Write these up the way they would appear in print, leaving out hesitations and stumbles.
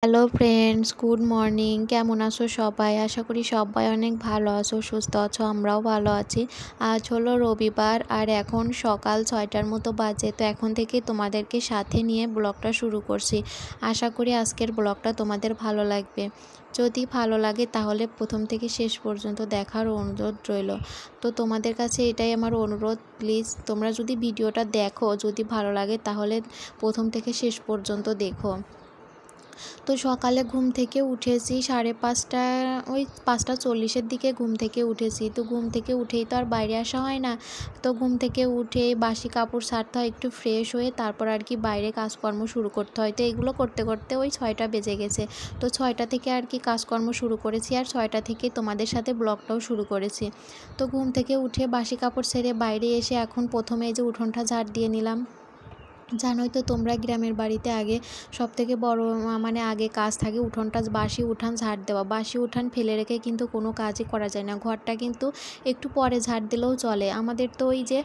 Hello friends, good morning. কেমন আছো সবাই? আশা করি সবাই অনেক ভালো আছো, সুস্থ আছো। আমরাও ভালো আছি। আজ হলো রবিবার আর এখন সকাল 6টার মতো বাজে। তো এখন থেকে তোমাদেরকে সাথে নিয়ে ব্লগটা শুরু করছি। আশা করি আজকের ব্লগটা তোমাদের ভালো লাগবে। যদি ভালো লাগে তাহলে প্রথম থেকে শেষ পর্যন্ত দেখার অনুরোধ রইল। তো তোমাদের কাছে এটাই আমার অনুরোধ, প্লিজ তোমরা যদি ভিডিওটা দেখো, যদি ভালো লাগে তাহলে প্রথম থেকে শেষ পর্যন্ত দেখো। তো সকালে ঘুম থেকে উঠেছি 5:30, ওই 5:40-এর দিকে ঘুম থেকে উঠেছি। তো ঘুম থেকে উঠেই তো আর বাইরে আসা হয় না। তো ঘুম থেকে উঠে বাসি কাপড় ছাড়তে হয়, একটু ফ্রেশ হয়ে তারপর আর কি বাইরে কাজকর্ম শুরু করতে হয়। তো এগুলো করতে করতে ওই 6টা বেজে গেছে। তো 6টা থেকে আর কি কাজকর্ম শুরু করেছি আর 6টা থেকে তোমাদের সাথে ব্লগটাও শুরু করেছি। তো ঘুম থেকে উঠে বাসি কাপড় ছেড়ে বাইরে এসে এখন প্রথমে এই যে উঠোনটা ঝাড় দিয়ে নিলাম। জানোই তো তোমরা, গ্রামের বাড়িতে আগে সবথেকে বড় মানে আগে কাজ থাকে উঠোনটা, বাসি উঠান ঝাড় দেওয়া। বাসি উঠান ফেলে রেখে কিন্তু কোনো কাজই করা যায় না। ঘরটা কিন্তু একটু পরে ঝাড় দিলেও চলে। আমাদের তো ওই যে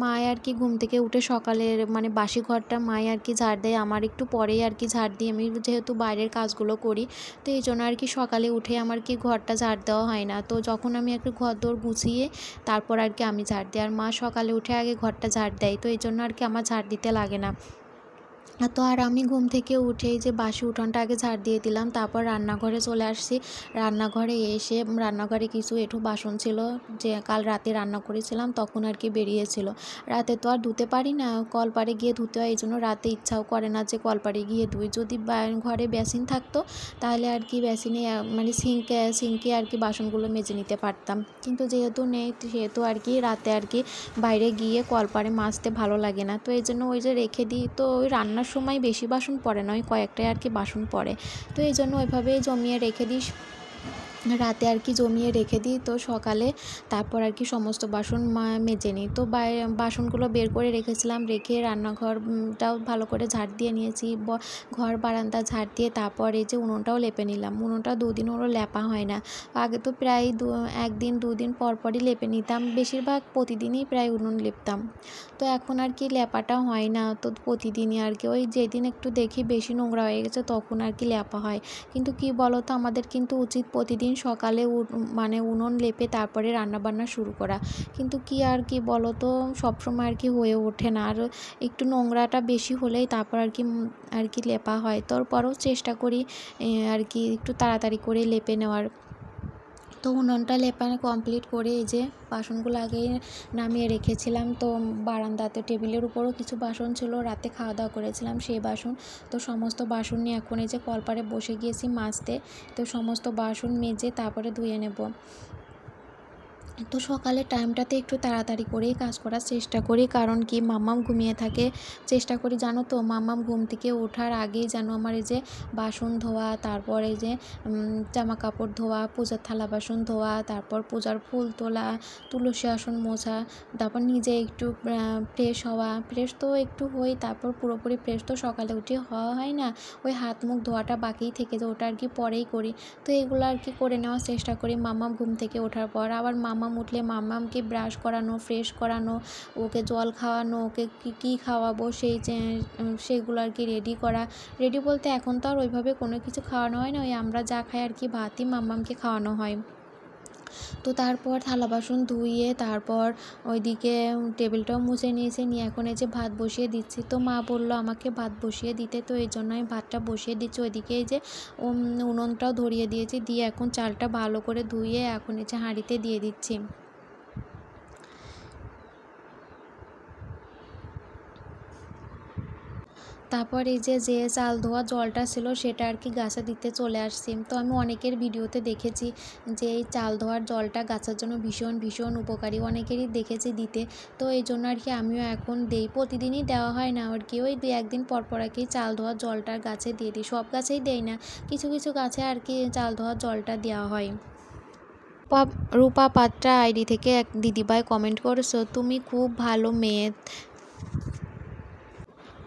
মায় আর কি ঘুম থেকে উঠে সকালের মানে বাসি ঘরটা মায় আর কি ঝাড় দেয়, আমার একটু পরেই আর কি ঝাড় দিই। আমি যেহেতু বাইরের কাজগুলো করি, তো এই জন্য আর কি সকালে উঠে আমার কি ঘরটা ঝাড় দেওয়া হয় না। তো যখন আমি একটু ঘর দোর গুছিয়ে তারপর আর কি আমি ঝাড় দিই, আর মা সকালে উঠে আগে ঘরটা ঝাড় দেয়। তো এই জন্য আর কি আমার ঝাড় দিতে লাগে না। তো আর আমি ঘুম থেকে উঠেই যে বাসি উঠোনটা আগে ঝাড় দিয়ে দিলাম, তারপর রান্নাঘরে চলে আসছি। রান্নাঘরে এসে রান্নাঘরে কিছু একটু বাসন ছিল, যে কাল রাতে রান্না করেছিলাম তখন আর কি বেরিয়েছিল। রাতে তো আর ধুতে পারি না, কলপাড়ে গিয়ে ধুতে হয়। এই জন্য রাতে ইচ্ছাও করে না যে কলপাড়ে গিয়ে ধুই। যদি ঘরে বেসিন থাকতো তাহলে আর কি বেসিনে মানে সিঙ্কে আর কি বাসনগুলো মেজে নিতে পারতাম, কিন্তু যেহেতু নেই সেহেতু আর কি রাতে আর কি বাইরে গিয়ে কলপাড়ে মাজতে ভালো লাগে না। তো এই জন্য ওই যে রেখে দিই। তো ওই রান্নার সময় বেশি বাসন পড়ে না, ওই কয়েকটাই আর কি বাসন পড়ে। তো এই জন্য ওইভাবেই জমিয়ে রেখে দিই, রাতে আর কি জমিয়ে রেখে দিই। তো সকালে তারপর আর কি সমস্ত বাসন মেজে নিই। তো বাসনগুলো বের করে রেখেছিলাম, রেখে রান্নাঘরটাও ভালো করে ঝাড় দিয়ে নিয়েছি। ঘর বারান্দা ঝাড় দিয়ে তারপর এই যে উনুনটাও লেপে নিলাম। উনুনটা দুদিন হলো লেপা হয় না। আগে তো প্রায় 1 দিন 2 দিন পর পরই লেপে নিতাম, বেশিরভাগ প্রতিদিনই প্রায় উনুন লেপতাম। তো এখন আর কি লেপাটা হয় না। তো প্রতিদিনই আর কি ওই যেদিন একটু দেখি বেশি নোংরা হয়ে গেছে তখন আর কি লেপা হয়। কিন্তু কি বলো তো, আমাদের কিন্তু উচিত প্রতিদিন সকালে মানে উনুন লেপে তারপরে রান্নাবান্না শুরু করা। কিন্তু কি আর কি বলো তো, সবসময় আর কি হয়ে ওঠে না। আর একটু নোংরাটা বেশি হলেই তারপর আর কি লেপা হয়। তারপরেও চেষ্টা করি আর কি একটু তাড়াতাড়ি করে লেপে নেওয়ার। তো উনুনটা লেপানো কমপ্লিট করে এই যে বাসনগুলো আগেই নামিয়ে রেখেছিলাম। তো বারান্দাতে টেবিলের উপরও কিছু বাসন ছিল, রাতে খাওয়া দাওয়া করেছিলাম সেই বাসন। তো সমস্ত বাসন নিয়ে এখন এই যে কলপাড়ে বসে গিয়েছি মাজতে। তো সমস্ত বাসন মেজে তারপরে ধুয়ে নেব। তো সকালের টাইমটাতে একটু তাড়াতাড়ি করেই কাজ করার চেষ্টা করি, কারণ কি মাম্মাম ঘুমিয়ে থাকে। চেষ্টা করি জানো তো, মাম্মাম ঘুম থেকে ওঠার আগেই যেন আমার এই যে বাসন ধোয়া, তারপর এই যে জামা কাপড় ধোয়া, পূজার থালা বাসন ধোয়া, তারপর পূজার ফুল তোলা, তুলসী আসন মোছা, তারপর নিজে একটু ফ্রেশ হওয়া। ফ্রেশ তো একটু হই, তারপর পুরোপুরি ফ্রেশ তো সকালে উঠে হওয়া হয় না, ওই হাত মুখ ধোয়াটা বাকিই থেকে যায়, ওটা আর কি পরেই করি। তো এগুলো আর কি করে নেওয়ার চেষ্টা করি মাম্মাম ঘুম থেকে ওঠার পর। আবার মাম্মাম উঠলে মাম্মামকে ব্রাশ করানো, ফ্রেশ করানো, ওকে জল খাওয়ানো, ওকে কী খাওয়াবো সেইগুলো আর কি রেডি করা। রেডি বলতে এখন তো আর ওইভাবে কোনো কিছু খাওয়ানো হয় না, ওই আমরা যা খাই আর কি ভাতই মাম্মামকে খাওয়ানো হয়। তো তারপর থালা বাসন ধুইয়ে তারপর ওইদিকে টেবিলটাও মুছে নিয়ে এখন এই যে ভাত বসিয়ে দিচ্ছি। তো মা বললো আমাকে ভাত বসিয়ে দিতে, তো এই জন্য আমি ভাতটা বসিয়ে দিচ্ছি। ওইদিকে এই যে উনুনটাও ধরিয়ে দিয়েছি, দিয়ে এখন চালটা ভালো করে ধুয়ে এখন এই যে হাঁড়িতে দিয়ে দিচ্ছি। তারপর এই যে চাল ধোয়া জলটা ছিল সেটা আর কি গাছে দিতে চলে আসছি। তো আমি অনেকের ভিডিওতে দেখেছি যে এই চাল ধোয়ার জলটা গাছের জন্য ভীষণ ভীষণ উপকারী, অনেকেরই দেখেছি দিতে। তো এই জন্য আর কি আমিও এখন দেই, প্রতিদিনই দেওয়া হয় না আর কি, ওই 2-1 দিন পর পর আর কি চাল ধোয়ার জলটা গাছে দিয়ে দিই। সব গাছেই দেই না, কিছু কিছু গাছে আর কি চাল ধোয়ার জলটা দেওয়া হয়। রূপা পাত্রা আইডি থেকে এক দিদিভাই কমেন্ট করেছো, তুমি খুব ভালো মেয়ে।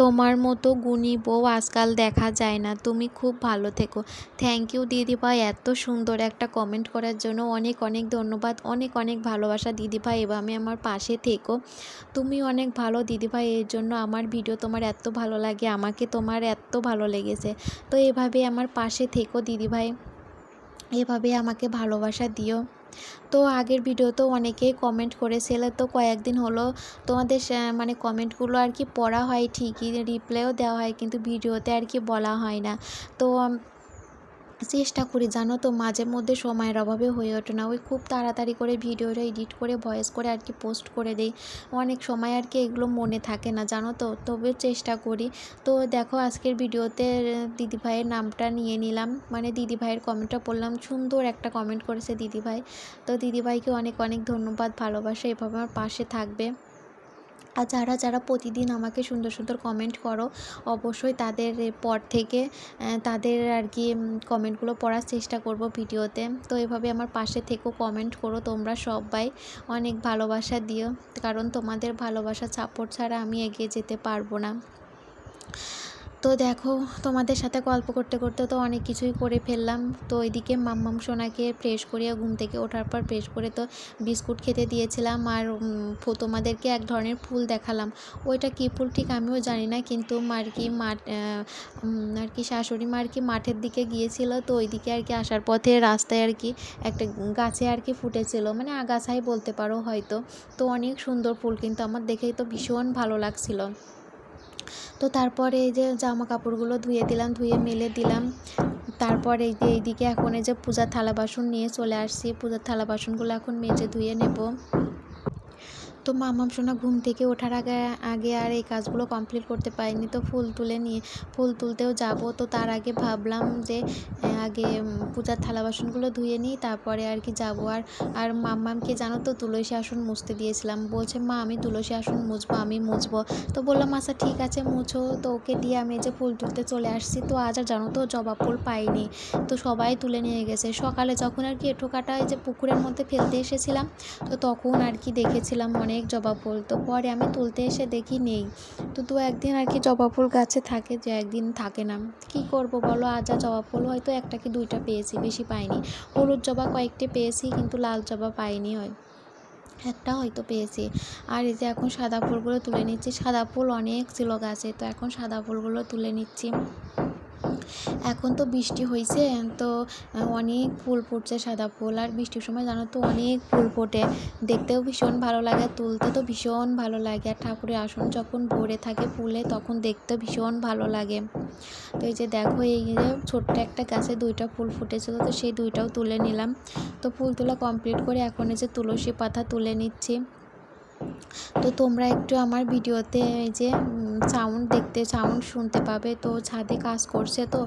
তোমার মতো গুণী বউ আজকাল দেখা যায় না। তুমি খুব ভালো থেকো। থ্যাংক ইউ দিদিভাই এত সুন্দর একটা কমেন্ট করার জন্য। অনেক অনেক ধন্যবাদ, অনেক অনেক ভালোবাসা দিদিভাই। এভাবে আমার পাশে থেকো। তুমি অনেক ভালো দিদিভাই, এর জন্য আমার ভিডিও তোমার এত ভালো লাগে, আমাকে তোমার এত ভালো লেগেছে। তো এভাবে আমার পাশে থেকো দিদিভাই, এভাবে আমাকে ভালোবাসা দিও। তো আগের ভিডিওতেও অনেকেই কমেন্ট করেছিলে, তো কয়েকদিন হলো তোমাদের মানে কমেন্টগুলো আর কি পড়া হয় ঠিকই, রিপ্লাইও দেওয়া হয়, কিন্তু ভিডিওতে আর কি বলা হয় না। তো চেষ্টা করি জানো তো, মাঝে মধ্যে সময়ের অভাবে হয়ে ওঠে না। ওই খুব তাড়াতাড়ি করে ভিডিওটা এডিট করে ভয়েস করে আর কি পোস্ট করে দিই। অনেক সময় আর কি এগুলো মনে থাকে না জানো তো, তবে চেষ্টা করি। তো দেখো আজকের ভিডিওতে দিদিভাইয়ের নামটা নিয়ে নিলাম, মানে দিদিভাইয়ের কমেন্টটা পড়লাম। সুন্দর একটা কমেন্ট করেছে দিদিভাই। তো দিদিভাইকে অনেক অনেক ধন্যবাদ, ভালোবাসা, এভাবে আমার পাশে থাকবে। আর যারা যারা প্রতিদিন আমাকে সুন্দর সুন্দর কমেন্ট করো, অবশ্যই তাদের পর থেকে তাদের আর কি কমেন্টগুলো পড়ার চেষ্টা করব ভিডিওতে। তো এভাবে আমার পাশে থেকেও কমেন্ট করো তোমরা সবাই, অনেক ভালোবাসা দিও, কারণ তোমাদের ভালোবাসা সাপোর্ট ছাড়া আমি এগিয়ে যেতে পারবো না। তো দেখো তোমাদের সাথে গল্প করতে করতে তো অনেক কিছুই করে ফেললাম। তো ওইদিকে মাম্মাম সোনাকে ফ্রেশ করিয়ে ঘুম থেকে ওঠার পর ফ্রেশ করে তো বিস্কুট খেতে দিয়েছিলাম। আর তোমাদেরকে এক ধরনের ফুল দেখালাম, ওইটা কী ফুল ঠিক আমিও জানি না, কিন্তু আর কি আর কি শাশুড়ি মা আর কি মাঠের দিকে গিয়েছিল, তো ওইদিকে আর কি আসার পথে রাস্তায় আর কি একটা গাছে আর কি ফুটেছিল, মানে আগাছাই বলতে পারো হয়তো। তো অনেক সুন্দর ফুল, কিন্তু আমার দেখেই তো ভীষণ ভালো লাগছিল। তো তারপরে এই যে জামা কাপড়গুলো ধুয়ে দিলাম, ধুয়ে মেলে দিলাম। তারপর এই যে এইদিকে এখন এই যে পূজার থালা বাসন নিয়ে চলে আসছি, পূজার থালা বাসনগুলো এখন মেজে ধুয়ে নেব। তো মামাম সোনা ঘুম থেকে ওঠার আগে আগে আর এই কাজগুলো কমপ্লিট করতে পারিনি। তো ফুল তুলতেও যাব, তো তার আগে ভাবলাম যে আগে পূজার থালা বাসনগুলো ধুয়ে নিই, তারপরে আর কি যাবো। আর মাম্মামকে জানো তো তুলসী আসন মুছতে দিয়েছিলাম, বলছে মা আমি তুলসী আসন মুছবো, আমি মুছবো। তো বললাম আচ্ছা ঠিক আছে মুছো। তো ওকে দিয়ে আমি যে ফুল তুলতে চলে আসছি। তো আজ আর জানো তো জবা ফুল পাইনি, তো সবাই তুলে নিয়ে গেছে। সকালে যখন আর কি এঁঠো কাটা এই যে পুকুরের মধ্যে ফেলতে এসেছিলাম, তো তখন আর কি দেখেছিলাম অনেক জবা ফুল। তো পরে আমি তুলতে এসে দেখি নেই। তো দু একদিন আর কি জবা ফুল গাছে থাকে, যে একদিন থাকে না, কি করব বলো। আজ আর জবা ফুল হয়তো একটা কি দুইটা পেয়েছি, বেশি পাইনি। হলুদ জবা কয়েকটি পেয়েছি, কিন্তু লাল জবা পাইনি, হয় একটা হয়তো পেয়েছি। আর এই যে এখন সাদা ফুলগুলো তুলে নিচ্ছি, সাদা ফুল অনেক ছিল গাছে, তো এখন সাদা ফুলগুলো তুলে নিচ্ছি। এখন তো বৃষ্টি হয়েছে, তো অনেক ফুল ফুটছে সাদা ফুল। আর বৃষ্টির সময় জানো তো অনেক ফুল ফোটে, দেখতেও ভীষণ ভালো লাগে, তুলতে তো ভীষণ ভালো লাগে। আর ঠাকুরের আসন যখন ভরে থাকে ফুলে, তখন দেখতেও ভীষণ ভালো লাগে। তো এই যে দেখো এই যে ছোট্ট একটা গাছে দুইটা ফুল ফুটেছিল, তো সেই দুইটাও তুলে নিলাম। তো ফুল তোলা কমপ্লিট করে এখন এই যে তুলসী পাতা তুলে নিচ্ছি। তো তোমরা একটু আমার ভিডিওতে এই যে সাউন্ড শুনতে পাবে। তো ছাদে কাজ করছে, তো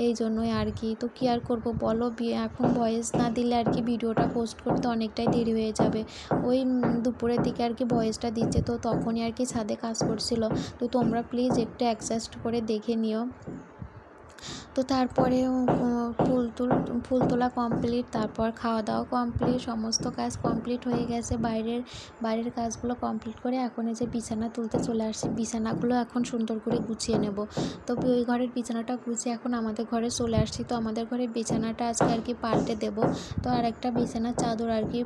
এই জন্যই আর কি। তো কী আর করবো বলো, এখন ভয়েস না দিলে আর কি ভিডিওটা পোস্ট করতে অনেকটাই দেরি হয়ে যাবে। ওই দুপুরের দিকে আর কি ভয়েসটা দিচ্ছে, তো তখনই আর কি ছাদে কাজ করছিল। তো তোমরা প্লিজ একটু অ্যাডজাস্ট করে দেখে নিও। তো তারপরে ফুল তোলা কমপ্লিট, তারপর খাওয়া দাওয়া কমপ্লিট, সমস্ত কাজ কমপ্লিট হয়ে গেছে। বাইরের কাজগুলো কমপ্লিট করে এখন এই যে বিছানা তুলতে চলে আসছি। বিছানাগুলো এখন সুন্দর করে গুছিয়ে নেব। তো ওই ঘরের বিছানাটা গুছিয়ে এখন আমাদের ঘরে চলে আসছি। তো আমাদের ঘরের বিছানাটা আজকে আর কি পাল্টে দেব। তো আর একটা বিছানার চাদর আর কি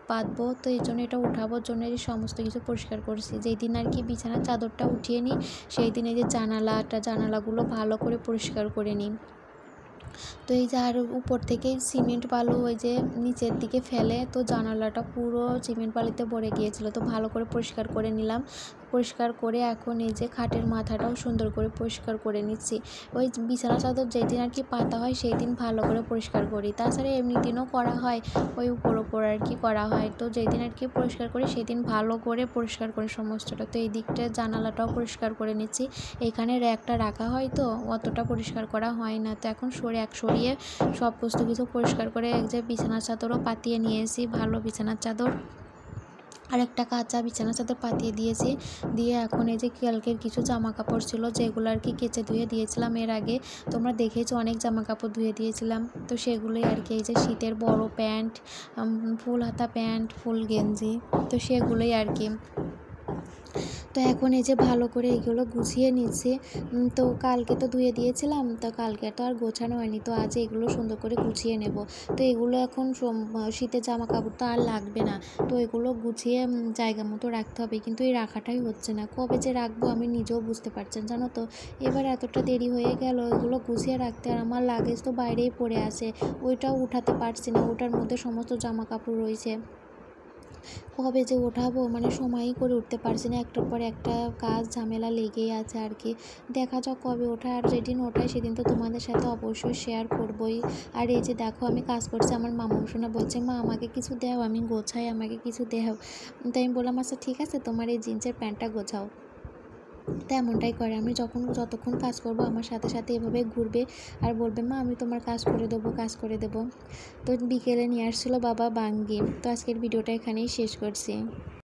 পাতবো, তো এই জন্য এটা উঠাবোর জন্য এই সমস্ত কিছু পরিষ্কার করছি। যেই দিন আর কি বিছানার চাদরটা উঠিয়ে নিই, সেই দিন এই যে জানালাগুলো ভালো করে পরিষ্কার করে নিই। তো এই যে আর উপর থেকে সিমেন্ট বালু ওই যে নিচের দিকে ফেলে, তো জানালাটা পুরো সিমেন্ট বালিতে ভরে গিয়েছিল। তো ভালো করে পরিষ্কার করে নিলাম। পরিষ্কার করে এখন এই যে খাটের মাথাটাও সুন্দর করে পরিষ্কার করে নিচ্ছি। ওই বিছানা চাদর যেদিন আর কি পাতা হয় সেই দিন ভালো করে পরিষ্কার করি, তাছাড়া এমনি দিনও করা হয়, ওই উপর আর কি করা হয়। তো যেদিন আর কি পরিষ্কার করি সেদিন ভালো করে পরিষ্কার করি সমস্তটা। তো এই দিকটা জানালাটাও পরিষ্কার করে নিচ্ছি। এখানে র্যাকটা রাখা হয়, তো অতটা পরিষ্কার করা হয় না। তো এখন সরিয়ে সমস্ত কিছু পরিষ্কার করে এক যে বিছানার চাদরও পাতিয়ে নিয়েছি, ভালো বিছানার চাদর। আর একটা কাঁচা বিছানার চাদর পাতিয়ে দিয়েছি। দিয়ে এখন এই যে কালকের কিছু জামা কাপড় ছিল, যেগুলো আর কি কেচে ধুয়ে দিয়েছিলাম এর আগে, তোমরা দেখেছো অনেক জামা কাপড় ধুয়ে দিয়েছিলাম। তো সেগুলোই আর কি এই যে শীতের বড় প্যান্ট, ফুল হাতা প্যান্ট, ফুল গেঞ্জি, তো সেগুলোই আর কি। তো তো এখন এই যে ভালো করে এগুলো গুছিয়ে নিচ্ছি। তো কালকে তো ধুয়ে দিয়েছিলাম, তো কালকে তো আর গোছানো হয়নি, তো আজ এগুলো সুন্দর করে গুছিয়ে নেব। তো এগুলো এখন শীতের জামা কাপড় তো আর লাগবে না, তো এগুলো গুছিয়ে জায়গা মতো রাখতে হবে, কিন্তু এই রাখাটাই হচ্ছে না। কবে যে রাখবো আমি নিজেও বুঝতে পারছেন, জানো তো। এবার এতটা দেরি হয়ে গেল এগুলো গুছিয়ে রাখতে, আর আমার লাগেজ তো বাইরেই পড়ে আছে, ওইটাও উঠাতে পারছি না, ওটার মধ্যে সমস্ত জামা কাপড় রয়েছে। কবে যে ওঠাবো মানে সময়ই করে উঠতে পারছি না, একটার পর একটা কাজ ঝামেলা লেগেই আছে আর কি। দেখা যাক কবে ওঠায়, আর যেদিন ওঠায় সেদিন তো তোমাদের সাথে অবশ্যই শেয়ার করবই। আর এই যে দেখো আমি কাজ করছি, আমার মামা শোনা বলছে মা আমাকে কিছু দাও, আমি গোছাই, আমাকে কিছু দাও। তাই আমি বললাম আচ্ছা ঠিক আছে, তোমার এই জিন্সের প্যান্টটা গোছাও। তো এমনটাই করে, আমি যতক্ষণ কাজ করব আমার সাথে সাথে এভাবে ঘুরবে আর বলবে মা আমি তোমার কাজ করে দেবো, কাজ করে দেবো। তো বিকেলে নিয়ে আসছিলো বাবা বাঙ্গি। তো আজকের ভিডিওটা এখানেই শেষ করছি।